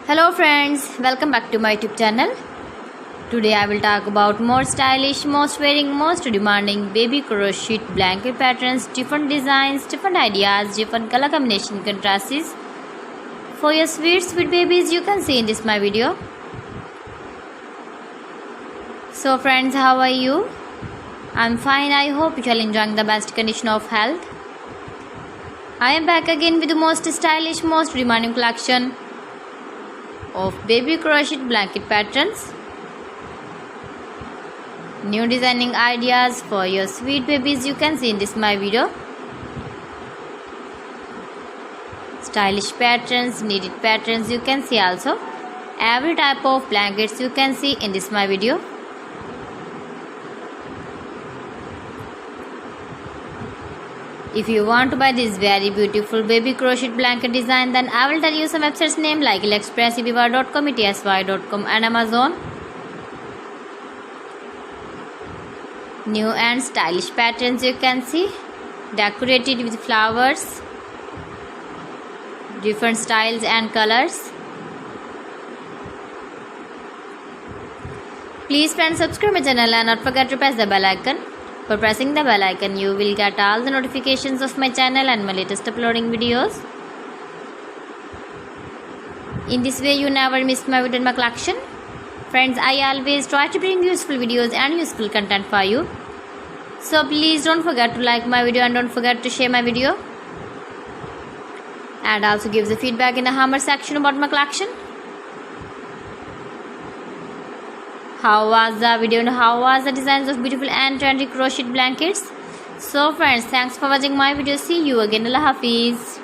Hello friends, welcome back to my YouTube channel. Today I will talk about more stylish, most wearing, most demanding baby crochet blanket patterns, different designs, different ideas, different color combination contrasts for your sweet babies you can see in this my video. So friends, how are you? I'm fine. I hope you are enjoying the best condition of health. I am back again with the most stylish, most demanding collection of baby crochet blanket patterns. New designing ideas for your sweet babies you can see in this my video. Stylish patterns, needed patterns you can see also. Every type of blankets you can see in this my video. If you want to buy this very beautiful baby crochet blanket design, then I will tell you some websites name like AliExpress, eBay.com, etsy.com and Amazon. New and stylish patterns you can see, decorated with flowers, different styles and colors. Please friends, subscribe my channel and not forget to press the bell icon. For pressing the bell icon, you will get all the notifications of my channel and my latest uploading videos. In this way, you never miss my video in my collection. Friends, I always try to bring useful videos and useful content for you. So please don't forget to like my video and don't forget to share my video. And also give the feedback in the comment section about my collection. How was the video and how was the designs of beautiful and trendy crochet blankets? So friends, thanks for watching my video. See you again. Allah Hafiz.